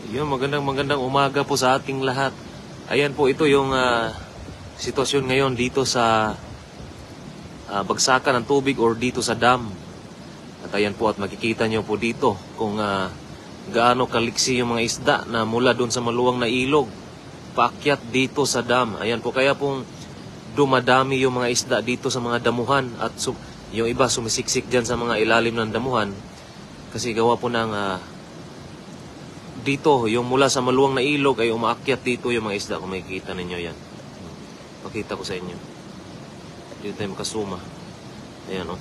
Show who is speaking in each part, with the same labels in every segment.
Speaker 1: Yun, magandang umaga po sa ating lahat. Ayan po, ito yung sitwasyon ngayon dito sa bagsakan ng tubig or dito sa dam. At ayan po, at makikita nyo po dito kung gaano kaliksi yung mga isda na mula doon sa maluwang na ilog paakyat dito sa dam. Ayan po, kaya pong dumadami yung mga isda dito sa mga damuhan at yung iba sumisiksik dyan sa mga ilalim ng damuhan kasi gawa po ng dito, yung mula sa maluwang na ilog ay umaakyat dito yung mga isda. Kung makikita ninyo yan. Pakita ko sa inyo. Dito tayo makasuma. Ayan o.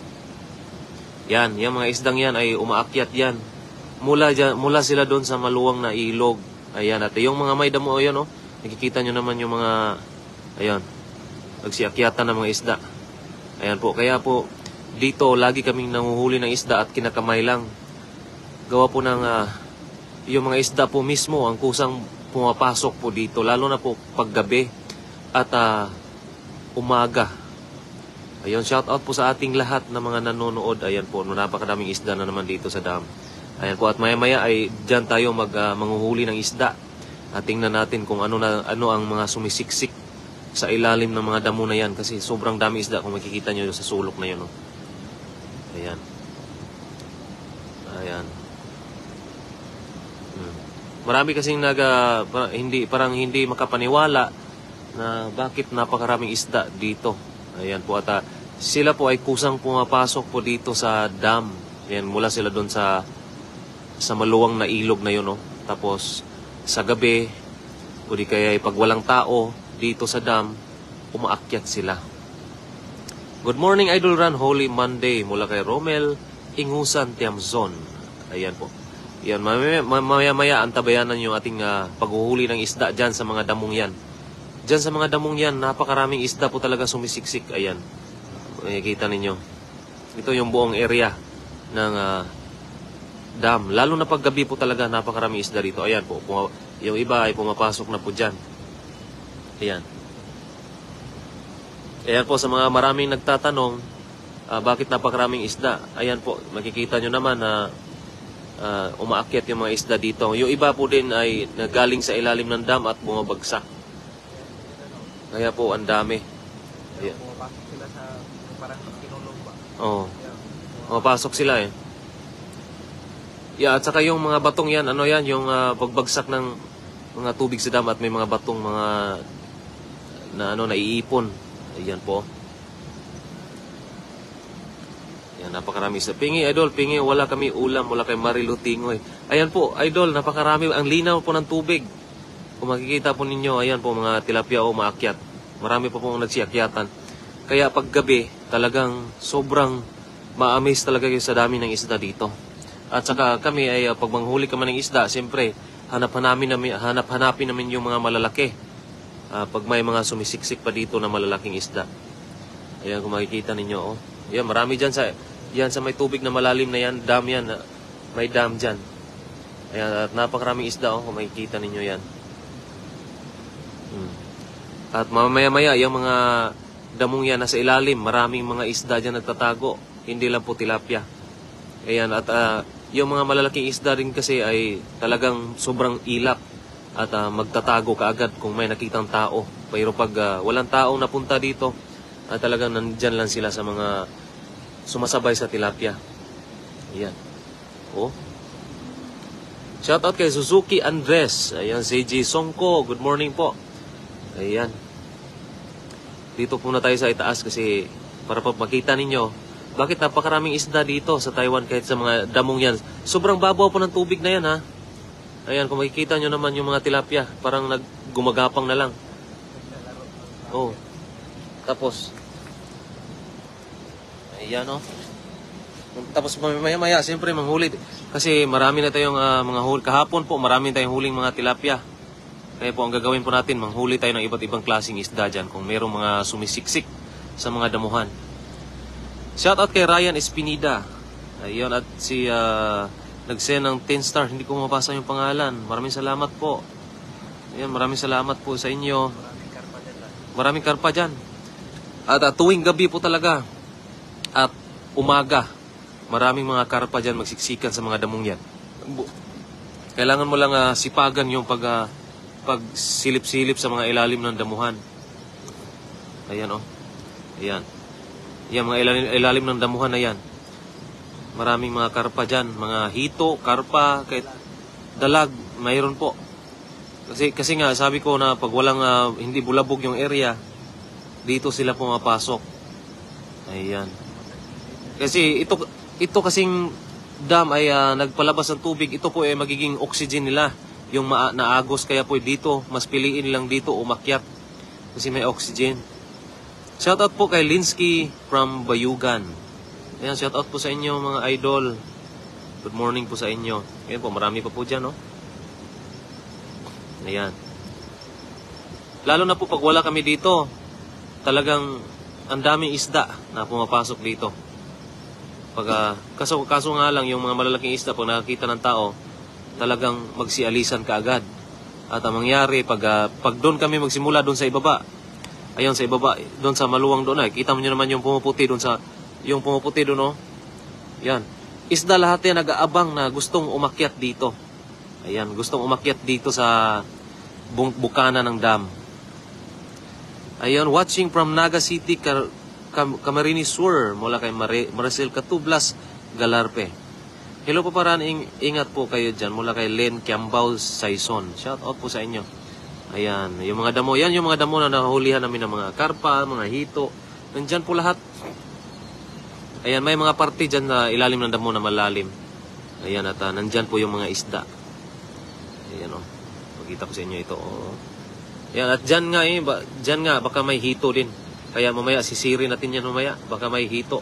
Speaker 1: Yan, yung mga isdang yan ay umaakyat yan. Mula sila doon sa maluwang na ilog. Ayan, at yung mga may damo, ayan o. Nakikita nyo naman yung mga, ayan, nagsiakyatan ng mga isda. Ayan po, kaya po, dito lagi kaming nanguhuli ng isda at kinakamay lang. Gawa po ng yung mga isda po mismo ang kusang pumapasok po dito, lalo na po paggabi at umaga. Ayun, shout out po sa ating lahat na mga nanonood. Ayan po, napakadaming isda na naman dito sa dam. Ayan po, at maya-maya ay dyan tayo manguhuli ng isda. At tingnan natin kung ano ang mga sumisiksik sa ilalim ng mga damo na yan kasi sobrang dami isda kung makikita nyo sa sulok na yun. Oh. Ayan. Ayan. Marami kasing parang hindi makapaniwala na bakit napakaraming isda dito. Ayan po, at sila po ay kusang pumapasok po dito sa dam. Ayan, mula sila doon sa maluwang na ilog na yun. No? Tapos sa gabi, o di kaya pag walang tao dito sa dam, umaakyat sila. Good morning, Idol Ran. Holy Monday mula kay Romel Ingusan Tiamzon. Ayan po. Yan, maya-maya antabayanan yung ating paghuhuli ng isda dyan sa mga damong yan. Dyan sa mga damong yan, napakaraming isda po talaga sumisiksik. Ayan, makikita ninyo. Ito yung buong area ng dam. Lalo na paggabi po talaga, napakaraming isda dito. Ayan po, yung iba ay pumapasok na po dyan. Ayan. Ayan po, sa mga maraming nagtatanong, bakit napakaraming isda? Ayan po, makikita nyo naman na umaakyat yung mga isda dito. Yung iba po din ay nagaling sa ilalim ng dam at bumabagsak. Kaya po ang dami. Ayan.
Speaker 2: Pumapasok sila sa parang kinulong ba?
Speaker 1: Oo. Pumapasok sila eh. Yeah, at saka yung mga batong yan, ano yan, yung pagbagsak ng mga tubig sa dam at may mga batong naiipon. Ayan po. Napakarami sa pingi, Idol, pingi, wala kami ulam, wala kay Marilu Tingoy. Ayan po, Idol, napakarami, ang linaw po ng tubig. Kung makikita po ninyo, ayan po, mga tilapia o maakyat. Marami po pong nagsiakyatan. Kaya paggabi, talagang sobrang ma-amaze talaga kayo sa dami ng isda dito. At saka kami ay, pag manghuli ka man ng isda, siyempre, hanap-hanapin namin yung mga malalaki. Pag may mga sumisiksik pa dito na malalaking isda. Ayan, kung makikita ninyo, oh. Ayan, marami dyan sa may tubig na malalim na yan, dam yan, may dam dyan. Ayan, at napakaraming isda, oh, kung makikita ninyo yan. At mamaya-maya, yung mga damong yan nasa ilalim, maraming mga isda dyan nagtatago, hindi lang po tilapia. Ayan, at yung mga malalaking isda rin kasi ay talagang sobrang ilap at magtatago kaagad kung may nakitang tao. Pero pag walang taong napunta dito, talagang nandyan lang sila sa mga sumasabay sa tilapia. Ayan. Oh. Shout out kay Suzuki Andres. Ayan, CJ Songko. Good morning po. Ayan. Dito po na tayo sa itaas kasi para makita ninyo bakit napakaraming isda dito sa Taiwan kahit sa mga damong yan. Sobrang babaw po ng tubig na yan ha. Ayan, kung makikita nyo naman yung mga tilapia, parang gumagapang na lang. Oh. Tapos, ayan o. Tapos maya-maya, siyempre manghuli. Kasi marami na tayong mga huli. Kahapon po, marami tayong huling mga tilapia. Kaya po, ang gagawin po natin, manghuli tayo ng iba't ibang klaseng isda dyan kung mayroong mga sumisiksik sa mga damuhan. Shoutout kay Ryan Espinida. Ayun, at si nag-send ng 10 star. Hindi ko mabasa yung pangalan. Maraming salamat po. Ayun, maraming salamat po sa inyo. Maraming karpa dyan. At tuwing gabi po talaga at umaga, maraming mga karpa dyan magsiksikan sa mga damong yan. Kailangan mo lang sipagan yung pagsilip-silip sa mga ilalim ng damuhan. Ayan oh. Ayan. Yan mga ilalim ng damuhan na yan. Maraming mga karpa dyan. Mga hito, karpa, kahit dalag, mayroon po. Kasi nga, sabi ko na pag walang hindi bulabog yung area, dito sila pumapasok. Ayan. Kasi ito kasing dam ay nagpalabas ng tubig. Ito po ay magiging oxygen nila. Yung naagos, kaya po dito, mas piliin lang dito umakyat. Kasi may oxygen. Shoutout po kay Linsky from Bayugan. Ayan, shoutout po sa inyo mga idol. Good morning po sa inyo. Ayan po, marami pa po dyan, no? Ayan. Lalo na po pag wala kami dito, talagang ang daming isda na pumapasok dito. Kaso nga lang, yung mga malalaking isda, pag nakakita ng tao, talagang magsialisan kaagad. At ang mangyari, pag doon kami magsimula doon sa ibaba, ayun sa ibaba, doon sa maluwang doon ay. Kita mo nyo naman yung pumuputi doon oh. Yan. Isda lahat yan nag-aabang na gustong umakyat dito. Ayan, gustong umakyat dito sa bukana ng dam. Ayun, watching from Naga City, Camarines Sur, mula kay Maricel Catublas, Galarpe. Hello po paraan, ingat po kayo dyan, mula kay Len Kiambao, Saison. Shout out po sa inyo. Ayan, yung mga damo. Yan yung mga damo na nahulihan namin ng mga karpa, mga hito. Nandyan po lahat. Ayan, may mga parte dyan na ilalim ng damo na malalim. Ayan, at nandyan po yung mga isda. Ayan o. Makita ko sa inyo ito. Oh. Ayan, at dyan nga, baka may hito din. Kaya mamaya, sisirin natin yan mamaya. Baka may hito.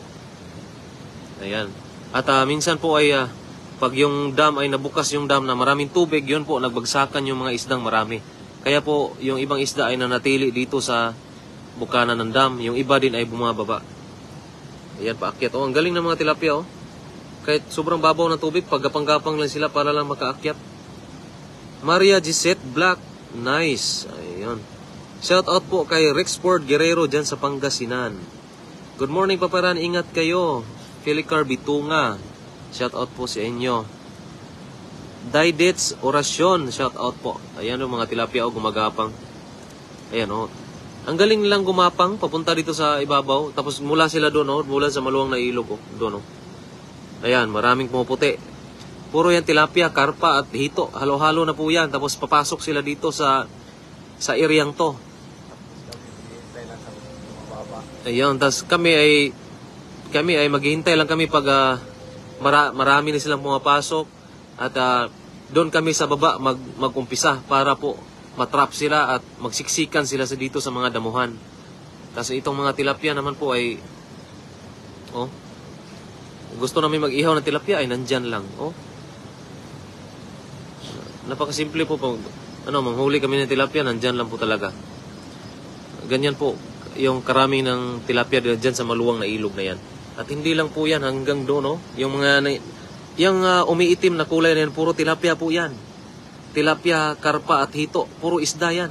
Speaker 1: Ayan. At minsan po ay, pag yung dam ay nabukas yung dam na maraming tubig, yun po, nagbagsakan yung mga isdang marami. Kaya po, yung ibang isda ay nanatili dito sa bukana ng dam. Yung iba din ay bumababa. Ayan, paakyat. Oh, ang galing ng mga tilapia, oh. Kahit sobrang babaw ng tubig, paggapang-gapang lang sila para lang makaakyat. Maria Gisette Black. Nice. Ayun. Shout out po kay Rexford Guerrero dyan sa Pangasinan. Good morning, paparan. Ingat kayo. Felicar Bitunga. Shout out po sa inyo. Daidets Orasyon, shout out po. Ayan o, mga tilapia o gumagapang. Ayan o. Ang galing nilang gumapang, papunta dito sa ibabaw. Tapos mula sila doon o, mula sa maluwang na ilog o. Doon o. Ayan, maraming pumuputi. Puro yan tilapia, karpa at hito. Halo-halo na po yan. Tapos papasok sila dito sa areang to. Ayan, tapos kami ay maghihintay lang kami pag marami na silang pumapasok. At doon kami sa baba mag-umpisa para po matrap sila at magsiksikan sila dito sa mga damuhan. Kasi itong mga tilapia naman po ay gusto namin mag-ihaw ng tilapia ay nandyan lang. Napakasimple po pag manghuli kami ng tilapia, nandyan lang po talaga. Ganyan po yung karami ng tilapia dyan sa maluwang na ilog na yan. At hindi lang po yan hanggang doon, yung mga yung umiitim na kulay na yan, puro tilapia po yan. Tilapia, karpa at hito, puro isda yan.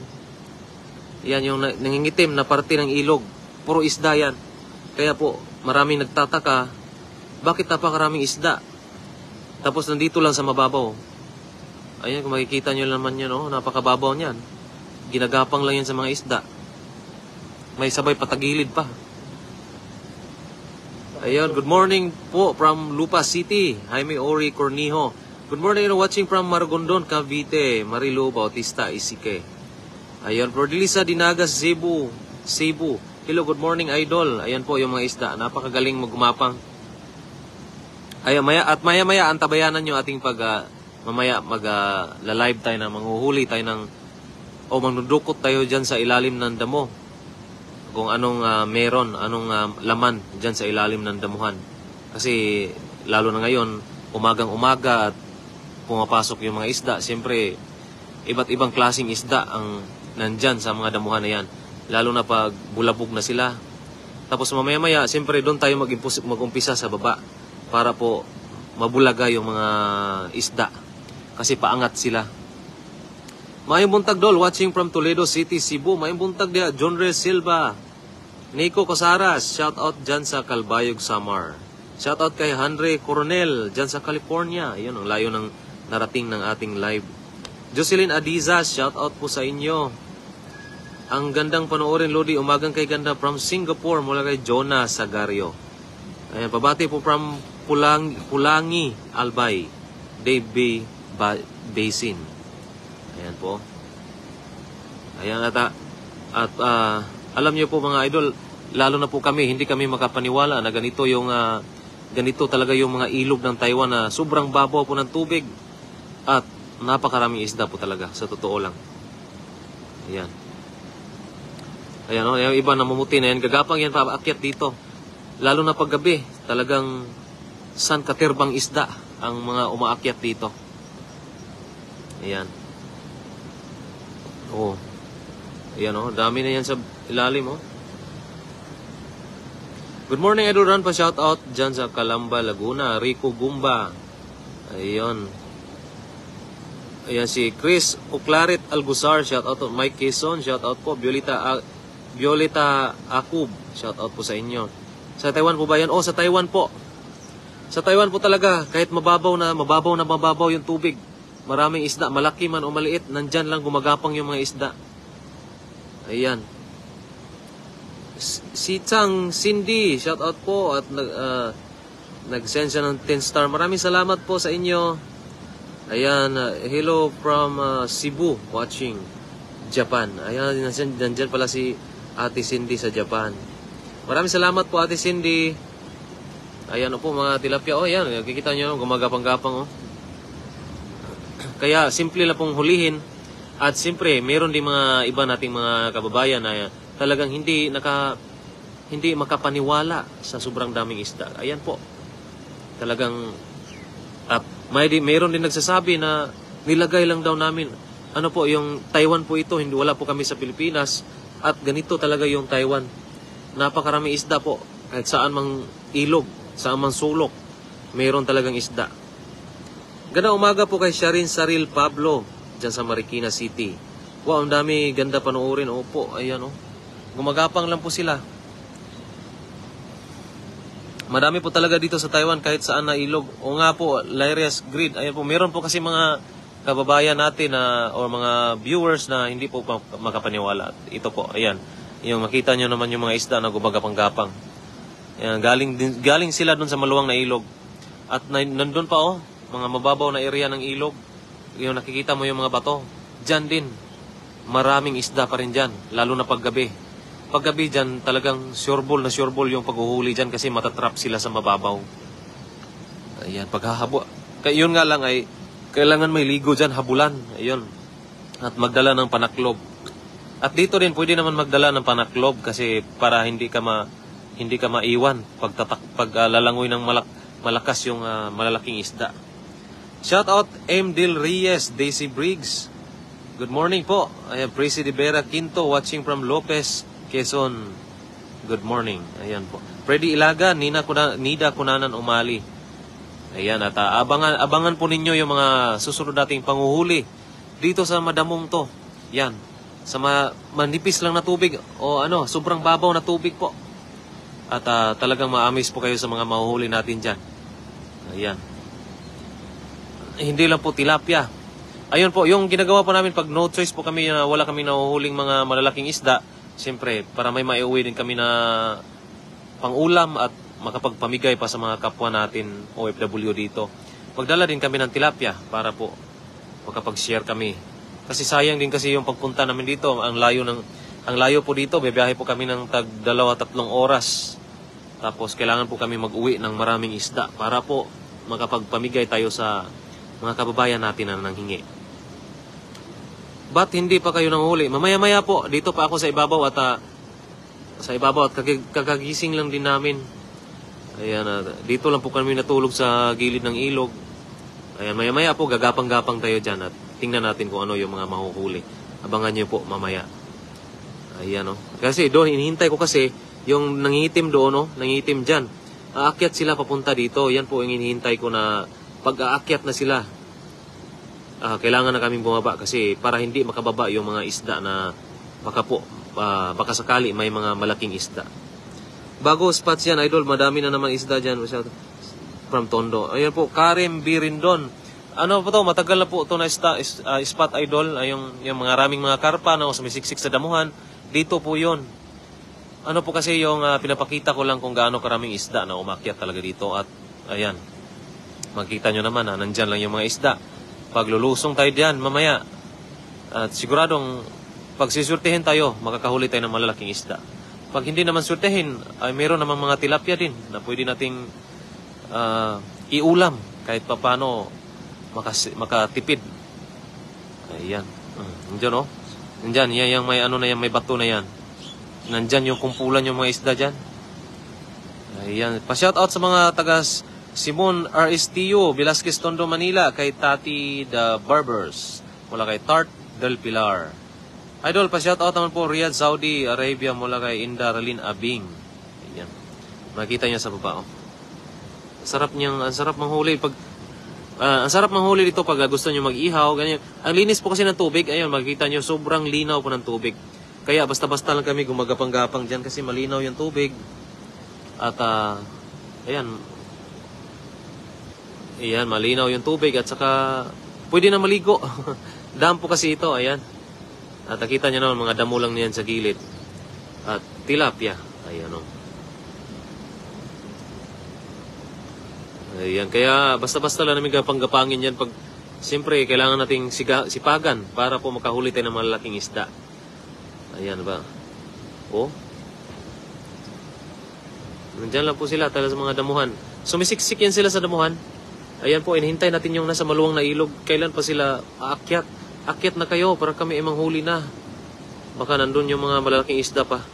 Speaker 1: Yan yung nangingitim na parte ng ilog, puro isda yan. Kaya po, maraming nagtataka, bakit napakaraming isda? Tapos nandito lang sa mababaw. Ayan, kung makikita nyo naman yan, napakababaw niyan. Ginagapang lang yan sa mga isda. May sabay patagilid pa. Ayun, good morning po from Lupa City. Jaime Ori Cornijo. Good morning, watching from Maragondon, Cavite. Marilu Bautista Isike. Ayun, Prodilisa Dinagas, Cebu. Hello, good morning, idol. Ayan po yung mga isda. Napakagaling magumapang. Ayun, maya-maya antabayanan nyo ating mamaya mag-live tayo na manghuhuli tayo ng manudukot tayo dyan sa ilalim ng damo. Kung anong anong laman dyan sa ilalim ng damuhan. Kasi lalo na ngayon, umagang-umaga at pumapasok yung mga isda. Siyempre, iba't ibang klaseng isda ang nandyan sa mga damuhan na yan. Lalo na pag bulabog na sila. Tapos mamaya-maya, siyempre doon tayo mag-umpisa sa baba para po mabulaga yung mga isda. Kasi paangat sila. Mayong buntag dol, watching from Toledo City, Cebu. Mayong buntag dia, John Reyes Silva. Nico Casaras, shout out dyan sa Calbayog, Samar. Shout out kay Henry Coronel, dyan sa California. Yun, ang layo ng narating ng ating live. Jocelyn Adizas, shout out po sa inyo. Ang gandang panoorin, Lodi, umagang kay ganda from Singapore mula kay Jonah Sagario. Ayan, pabati po from Pulangi, Albay, Dave B. Basin. Ayan po. Ayan, alam niyo po mga idol, lalo na po kami, hindi kami makapaniwala na ganito talaga yung mga ilog ng Taiwan na sobrang babaw po ng tubig at napakaraming isda po talaga, sa totoo lang. Ayan. Ayan, oh, yung iba namumuti na yan. Gagapang yan paakyat dito. Lalo na paggabi, talagang san katirbang isda ang mga umaakyat dito. Ayan. Oh. Ayan, oh, dami na yan sa ilalim, oh. Good morning, Idol Ron. Pa-shout out dyan sa Calamba, Laguna. Rico Gumba. Ayun. Ayan si Chris Uclarit Algusar. Shout out to Mike Quezon. Shout out po. Violeta Akub. Shout out po sa inyo. Sa Taiwan po ba yan? Oh, sa Taiwan po. Sa Taiwan po talaga. Kahit mababaw yung tubig. Maraming isda. Malaki man o maliit. Nandyan lang gumagapang yung mga isda. Ayan. Si Chang Cindy, shout out po at nag-send siya ng 10 star. Maraming salamat po sa inyo. Ayan, hello from Cebu watching Japan. Ayan, nandiyan pala si Ate Cindy sa Japan. Maraming salamat po Ate Cindy. Ayan po mga tilapia. Oh, ayan, kikita nyo gumagapang-gapang, oh. Kaya simple lang pong hulihin. At siyempre, meron din mga iba nating mga kababayan na talagang hindi makapaniwala sa sobrang daming isda. Ayan po. Talagang meron din nagsasabi na nilagay lang daw namin. Ano po, yung Taiwan po ito, hindi wala po kami sa Pilipinas at ganito talaga yung Taiwan. Napakaraming isda po. Kahit saan mang ilog, saan mang sulok, meron talagang isda. Ganda umaga po kay Sharin Saril Pablo dyan sa Marikina City. Wow, ang dami ganda panoorin. Opo, ayan, oh. Gumagapang lang po sila. Marami po talaga dito sa Taiwan kahit saan na ilog. O nga po, Lyria's Grid. Ayan po, meron po kasi mga kababayan natin o mga viewers na hindi po makapaniwala. Ito po, ayan. Yung makita nyo naman yung mga isda na gumagapang-gapang. Ayan, galing sila dun sa maluwang na ilog. At nandun pa, oh, mga mababaw na area ng ilog. Yung nakikita mo yung mga bato. Dyan din. Maraming isda pa rin dyan. Lalo na paggabi. Paggabi dyan, talagang sureball yung paghuhuli dyan kasi matatrap sila sa mababaw. Ayan, paghahabo. Kaya yun nga lang ay, kailangan may ligo dyan, habulan. Ayun. At magdala ng panaklob. At dito rin, pwede naman magdala ng panaklob kasi para hindi ka maiwan pag lalangoy ng malakas yung malalaking isda. Shout out M. Dil Reyes, Daisy Briggs. Good morning po. I have Presi de Vera Quinto watching from Lopez, Quezon. Good morning. Ayan po. Freddy Ilaga, Nida Kunanan Umali. Ayan, at abangan po ninyo yung mga susunod nating panguhuli dito sa madamong to. Yan. Sa manipis lang na tubig o sobrang babaw na tubig po. At talagang ma-amaze po kayo sa mga mahuhuli natin dyan. Ayan. Hindi lang po tilapia. Ayun po, yung ginagawa po namin pag no choice po kami na wala kami nahuhuling mga malalaking isda, siyempre, para may maiuwi din kami na pang-ulam at makapagpamigay pa sa mga kapwa natin OFW dito. Magdala din kami ng tilapia para po makapag-share kami. Kasi sayang din kasi yung pagpunta namin dito, ang layo po dito, bibiyahe po kami ng tag 2-3 oras. Tapos kailangan po kami mag-uwi ng maraming isda para po makapagpamigay tayo sa mga kababayan natin na nanghingi. Ba't hindi pa kayo nanghuli? Mamaya-maya po, dito pa ako sa ibabaw at kakagising lang din namin. Ayan, dito lang po kami natulog sa gilid ng ilog. Ayan, maya-maya po, gagapang-gapang tayo dyan at tingnan natin kung ano yung mga mahuhuli. Abangan nyo po mamaya. Ayan, oh. Kasi doon, hinihintay ko kasi yung nangingitim doon, nangingitim dyan. Aakyat sila papunta dito. Yan po yung hinihintay ko na pag-aakyat na sila. Kailangan na kaming bumaba kasi para hindi makababa yung mga isda na baka sakali may mga malaking isda. Bago spots yan, idol, madami na naman isda dyan. From Tondo. Ayan po, Karim Birindon. ano po to, matagal na po ito na spot idol, ay yung mga raming mga karpa na sumisiksik sa damuhan, dito po yun. Ano po kasi yung pinapakita ko lang kung gaano karaming isda na umakyat talaga dito at ayan, makita nyo naman nandyan lang yung mga isda. Pag lulusong tayo diyan mamaya, at siguradong pag sisurtihin tayo, makakahuli tayo ng malalaking isda. Pag hindi naman surtihin, ay meron namang mga tilapia din na pwede nating iulam kahit papano makatipid. Ayan. Nandiyan oh. Nandiyan, yan yung may ano na yan, may bato na yan. Nandiyan yung kumpulan yung mga isda dyan. Ayan. Pa-shoutout sa mga tagas Simon RSTU, Velasquez Tondo, Manila, kay Tati the Barbers, mula kay Tart del Pilar. Idol, pa-shoutout naman po Riyadh, Saudi Arabia, mula kay Indaralin Abing. Ayan. Makita niya sa baba. Oh. Ang sarap manghuli pag ang sarap manghuli dito pag gusto niyo mag-ihaw, ganyan. Ang linis po kasi ng tubig, ayun, makikita niyo sobrang linaw po ng tubig. Kaya basta-basta lang kami gumagapang-gapang diyan kasi malinaw yung tubig. At ayan. Ayan, malinaw yung tubig at saka pwede na maligo. Dam po kasi ito, ayan. At nakita niyo naman mga damo lang niyan sa gilid. At tilapia, ayan oh. Ayan, kaya basta-basta lang namin gapang-gapangin yan pag siyempre kailangan nating sipagan para po makahuli tayo ng malalaking isda. Ayan ba? Oh. Nandiyan lang po sila talaga sa mga damuhan. Sumisiksik yan sila sa damuhan. Ayan po, inihintay natin yung nasa maluwang na ilog. Kailan pa sila aakyat? Akyat na kayo para kami ay manghuli na. Baka nandun yung mga malalaking isda pa.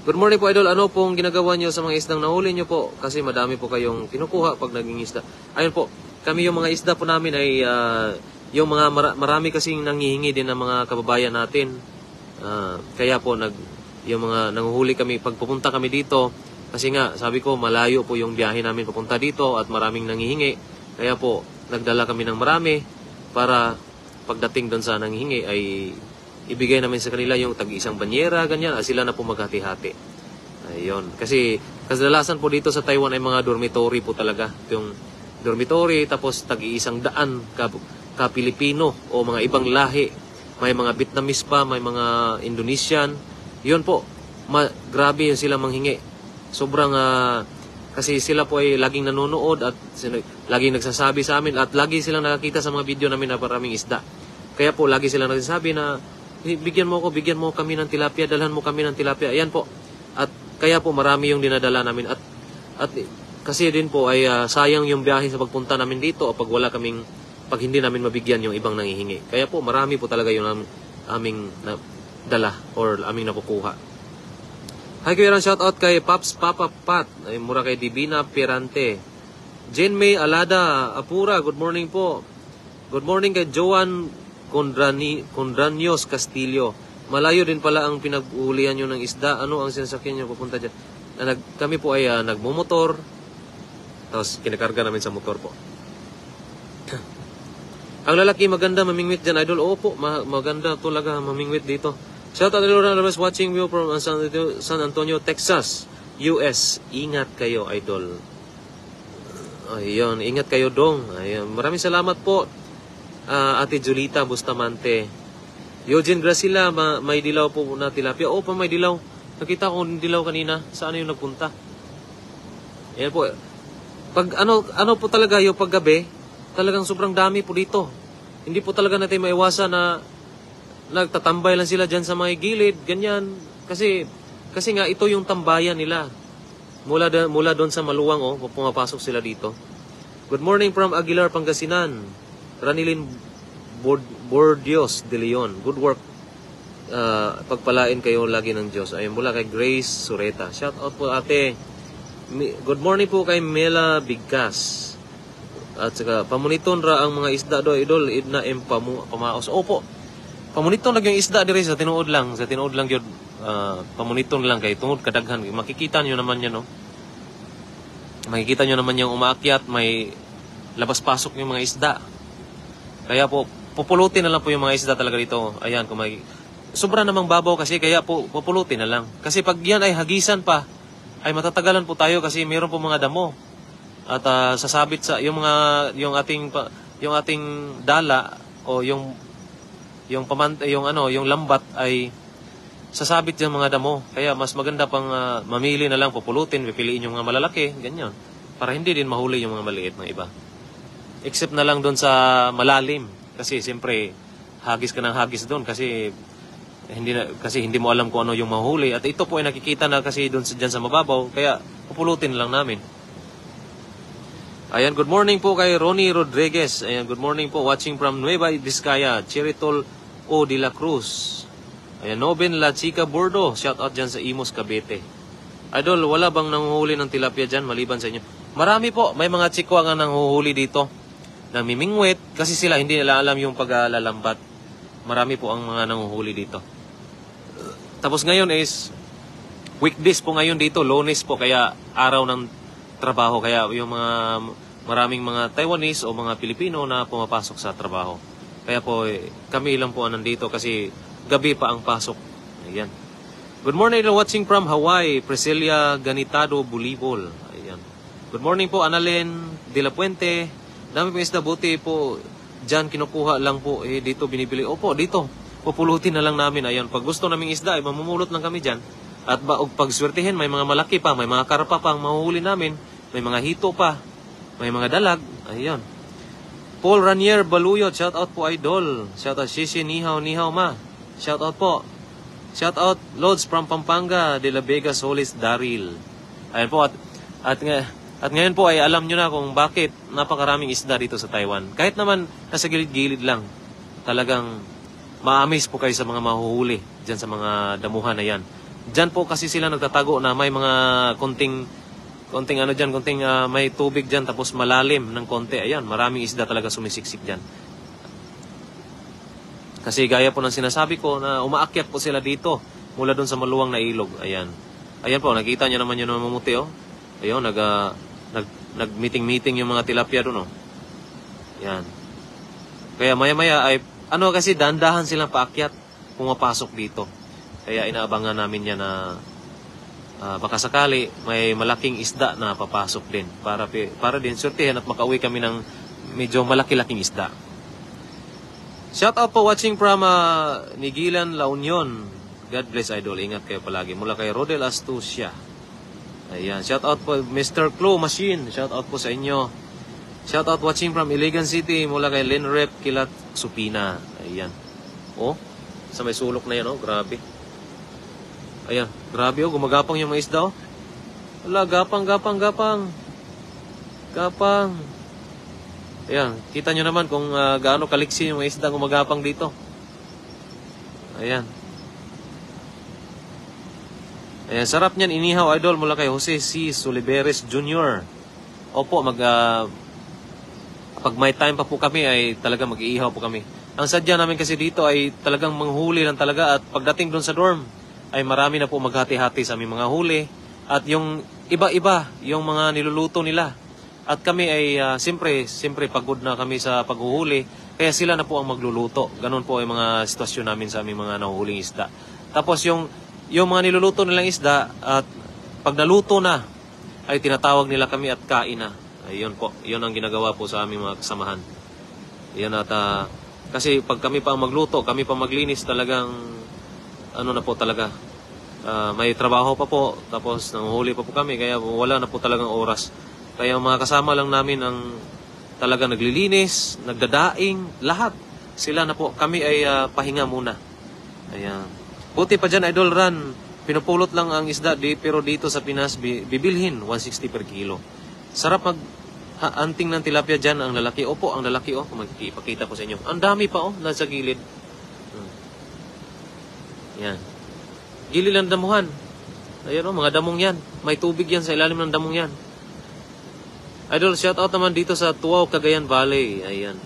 Speaker 1: Good morning po, Idol. Ano pong ginagawa nyo sa mga isdang nahuli nyo po? Kasi madami po kayong kinukuha pag naging isda. Ayun po, kami yung mga isda po namin ay yung mga marami kasing nangihingi din ng mga kababayan natin. Kaya po yung mga nanguhuli kami pag pupunta kami dito. Kasi nga, sabi ko, malayo po yung biyahe namin papunta dito at maraming nangihingi. Kaya po, nagdala kami ng marami para pagdating doon sa nangihingi ay ibigay namin sa kanila yung tag-isang banyera, ganyan, at sila na po maghati-hati. Ayun. Kasi kadalasan po dito sa Taiwan ay mga dormitory po talaga. Yung dormitory, tapos tag-iisang daan ka Pilipino o mga ibang lahi. May mga Vietnamese pa, may mga Indonesian. Yun po, grabe yung sila manghingi. Sobrang, kasi sila po ay laging nanonood at laging nagsasabi sa amin at lagi silang nakakita sa mga video namin na maraming isda. Kaya po, lagi silang nagsasabi na, bigyan mo kami ng tilapia, dalhan mo kami ng tilapia. Ayan po. At kaya po marami yung dinadala namin. At kasi din po ay sayang yung biyahe sa pagpunta namin dito o pag hindi namin mabigyan yung ibang nangihingi. Kaya po marami po talaga yung aming dala or aming nakukuha. Hi Kuya Ran, shout out kay Paps Papa Pat, ay mura kay Divina Pirante. Jane May Alada Apura, good morning po. Good morning kay Joan Condranios Castillo. Malayo din pala ang pinag-uulihan nyo ng isda. Ano ang sinasakyan nyo papunta dyan? Kami po ay nagmumotor. Tapos kinakarga namin sa motor po. Ang lalaki maganda mamingwit dyan, Idol. Opo, maganda talaga mamingwit dito. Shout out to everyone watching you from San Antonio, Texas, US. Ingat kayo, Idol. Ayun, ingat kayo dong. Ayun, maraming salamat po. Ate Julita Bustamante. Eugene Gracila, may dilaw po na tilapia. Opo, may dilaw. Nakita ko yung dilaw kanina. Saan yung nagpunta? Ayan po. Pag ano po talaga yung paggabi, talagang sobrang dami po dito. Hindi po talaga natin maiwasan na nagtatambay lang sila dyan sa mga gilid, ganyan. Kasi nga ito yung tambayan nila. Mula doon sa maluwang, pumapasok sila dito. Good morning from Aguilar, Pangasinan. Ranilin Bordios de Leon. Good work. Pagpalain kayo lagi ng Diyos. Ayun, mula kay Grace Sureta. Shout out po ate. Good morning po kay Mela Bigkas. At saka, pamuniton ra ang mga isda do, Idol. Idna pamaos. Opo. Pamuniton lang yung isda diri sa tinuod lang. Sa tinuod lang yun. Pamuniton lang kay tungod kadaghan. Makikita nyo naman yan, no? Makikita nyo naman yung umaakyat. May labas-pasok yung mga isda. Kaya po, pupulutin na lang po yung mga isda talaga dito. Ayan, sobra namang babaw kasi, kaya po, pupulutin na lang. Kasi pag yan ay hagisan pa, ay matatagalan po tayo kasi mayroon po mga damo. At sasabit sa yung ating yung ating dala o yung yung lambat ay sasabit yung mga damo. Kaya mas maganda pang mamili na lang, pupulutin, pipiliin yung mga malalaki, ganyan. Para hindi din mahuli yung mga maliit ng iba. Except na lang doon sa malalim. Kasi siyempre, hagis ka ng hagis doon kasi hindi mo alam kung ano yung mahuli. At ito po ay nakikita na kasi doon dyan sa mababaw, kaya pupulutin lang namin. Ayan, good morning po kay Ronnie Rodriguez. Ayan, good morning po, watching from Nueva Vizcaya, Chiritol O de la Cruz. Ayan, Noben La Chica Bordo, shout out dyan sa Imus, Cavite. Idol, wala bang nanguhuli ng tilapia dyan maliban sa inyo? Marami po, may mga chikwa nga nanguhuli dito. Namimingwit, kasi sila hindi nila alam yung paglalambat. Marami po ang mga nanguhuli dito. Tapos ngayon is weekdays po ngayon dito, Lunes po, kaya araw ng trabaho. Kaya yung mga maraming mga Taiwanese o mga Pilipino na pumapasok sa trabaho. Kaya po kami lang po nandito kasi gabi pa ang pasok. Ayan. Good morning, watching from Hawaii, Priscilla Ganitado, Bulibol. Ayan. Good morning po, Annalyn De La Puente. Dami pong isda, buti po dyan kinukuha lang po, dito binibili. Opo, dito. Pupulutin na lang namin. Ayan, pag gusto naming isda, mamumulot lang kami dyan. At pag swertihin, may mga malaki pa, may mga karpa pa ang mahuhuli namin. May mga hito pa, may mga dalag. Ayan. Paul Ranier Baluyot, shout out po idol. Shout out Shishi, Nihaw, Nihaw ma. Shout out po. Shout out Lods from Pampanga, De La Vega, Solis, Daryl. Ayan po, at ngayon po ay alam nyo na kung bakit napakaraming isda dito sa Taiwan. Kahit naman nasa gilid-gilid lang, talagang ma-amaze po kayo sa mga mahuhuli dyan sa mga damuhan na yan. Dyan po kasi sila nagtatago na may mga konting may tubig dyan tapos malalim ng konti. Ayan, maraming isda talaga sumisiksik dyan. Kasi gaya po ng sinasabi ko na umaakyat po sila dito mula doon sa maluwang na ilog. Ayan. Ayan po, nakita nyo naman yun na mamumuti, oh. Ayun, nag-meeting-meeting yung mga tilapia doon, oh. Ayan. Kaya maya-maya ay, kasi dandahan silang paakyat, pumapasok dito. Kaya inaabangan namin yan na baka sakali may malaking isda na papasok din. Para din sortihan at makauwi kami ng medyo malaki-laking isda. Shout out po watching from Nigilan, La Union. God bless idol. Ingat kayo palagi. Mula kay Rodel Astucia. Ayan. Shout out po Mr. Claw Machine. Shout out po sa inyo. Shout out watching from Iligan City. Mula kay Linrep Kilat Supina. Ayan. Oh. Sa may sulok na yan, oh. Grabe. Ayan. Grabe, oh. Gumagapang yung mga isda, oh. Wala. Gapang. Ayan, kita nyo naman kung gaano kaliksi yung isda gumagapang dito. Ayan. Ayan, sarap niyan, inihaw idol mula kay Jose C. Soliveres Jr. Opo, pag may time pa po kami ay talaga mag-iihaw po kami. Ang sadya namin kasi dito ay talagang manghuli lang talaga at pagdating doon sa dorm ay marami na po maghati-hati sa aming mga huli at yung iba-iba yung mga niluluto nila. At kami ay siyempre pagod na kami sa paghuhuli, kaya sila na po ang magluluto. Ganun po ay mga sitwasyon namin sa aming mga nahuhuling isda. Tapos yung mga niluluto nilang isda, at pag naluto na, ay tinatawag nila kami at kain na. Ayun po, yun ang ginagawa po sa aming mga kasamahan. Yan at kasi pag kami pa ang magluto, kami pa maglinis, talagang na po talaga. May trabaho pa po, tapos nanguhuli pa po kami, kaya wala na po talagang oras. Kaya mga kasama lang namin ang talaga naglilinis, nagdadaing, lahat. Sila na po. Kami ay pahinga muna. Ayan. Buti pa dyan, Idol Ran. Pinupulot lang ang isda, pero dito sa Pinas, bibilhin, 160 per kilo. Sarap anting ng tilapia dyan, ang lalaki. Opo, ang lalaki, oh. Ipakita ko sa inyo. Ang dami pa, oh, nasa gilid. Yan. Gilid ng damuhan. Ayan, oh, mga damong yan. May tubig yan sa ilalim ng damong yan. Idol, shout out naman dito sa Tuaw, Cagayan Valley. Ayan.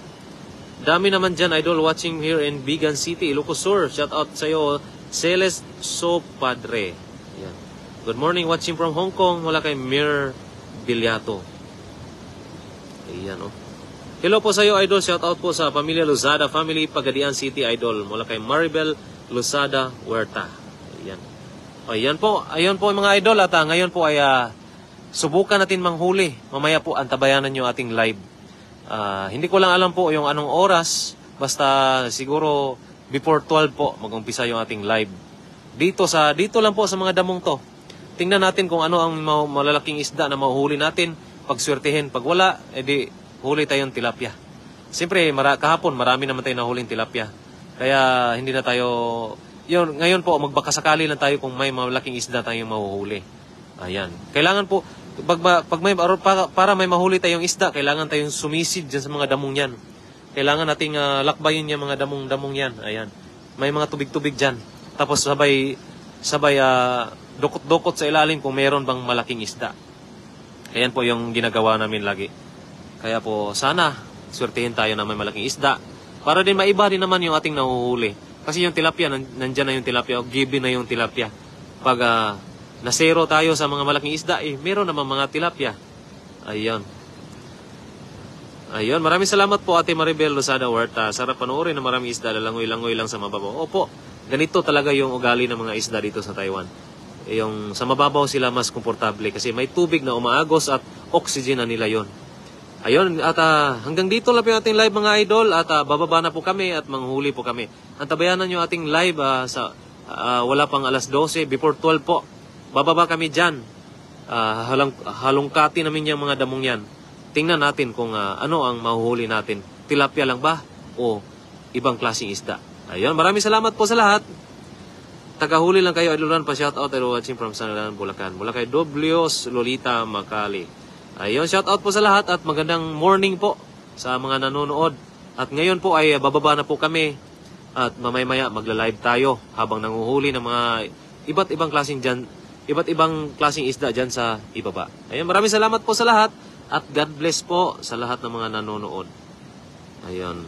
Speaker 1: Dami naman dyan, Idol, watching here in Bigan City, Ilocos Sur. Shout out sa iyo, Celes Sopadre. Ayan. Good morning, watching from Hong Kong. Wala kay Mir Bilyato. Ayan, oh. Hello po sa iyo, Idol. Shout out po sa pamilya Luzada Family, Pagadian City, Idol. Mula kay Maribel Luzada Huerta. Ayan. Ayan po mga Idol. At ngayon po ay subukan natin manghuli. Mamaya po antabayanan nyo ating live. Hindi ko lang alam po yung anong oras, basta siguro before 12 po mag-umpisa yung ating live. Dito lang po sa mga damong to. Tingnan natin kung ano ang malalaking isda na mahuhuli natin, pagswertehin. Pag wala, edi huli tayong tilapia. Siyempre, kahapon marami naman tayong nahuling tilapia. Kaya hindi na tayo, ngayon po magbakasakali lang tayo kung may malaking isda tayong mahuhuli. Ayan. Kailangan po, para may mahuli tayong isda, kailangan tayong sumisid dyan sa mga damong yan. Kailangan nating lakbayin yung mga damong yan. Ayan. May mga tubig-tubig dyan. Tapos sabay dukot-dukot sa ilalim kung meron bang malaking isda. Ayan po yung ginagawa namin lagi. Kaya po sana swertihin tayo na may malaking isda. Para din maiba din naman yung ating nahuhuli. Kasi yung tilapia, nandyan na yung tilapia, o given na yung tilapia. Pag nasero tayo sa mga malaking isda, meron naman mga tilapia. Ayun. Ayun, maraming salamat po Ate Maribel Lozada Huerta. Sarap panoorin na maraming isda, lalangoy-langoy lang sa mababaw. Opo, ganito talaga yung ugali ng mga isda dito sa Taiwan. Yung sa mababaw sila mas komportable kasi may tubig na umaagos at oxygen na nila yon. Ayun, at hanggang dito lang yung ating live mga idol at bababa na po kami at manghuli po kami. Antabayanan nyo ating live wala pang alas 12, before 12 po. Bababa kami dyan. Halongkati namin yung mga damong yan. Tingnan natin kung ano ang mahuhuli natin. Tilapia lang ba o ibang klaseng isda? Ayun, maraming salamat po sa lahat. Tagahuli lang kayo, Idol pa shout out and watching from Sanalan, Bulacan. Mula kay Doblios Lolita Macali. Ayun, shout out po sa lahat at magandang morning po sa mga nanonood. At ngayon po ay bababa na po kami at mamaya magla-live tayo habang nanguhuli ng mga iba't ibang klaseng isda dyan sa ibaba. Ayun, maraming salamat po sa lahat at God bless po sa lahat ng mga nanonood. Ayun.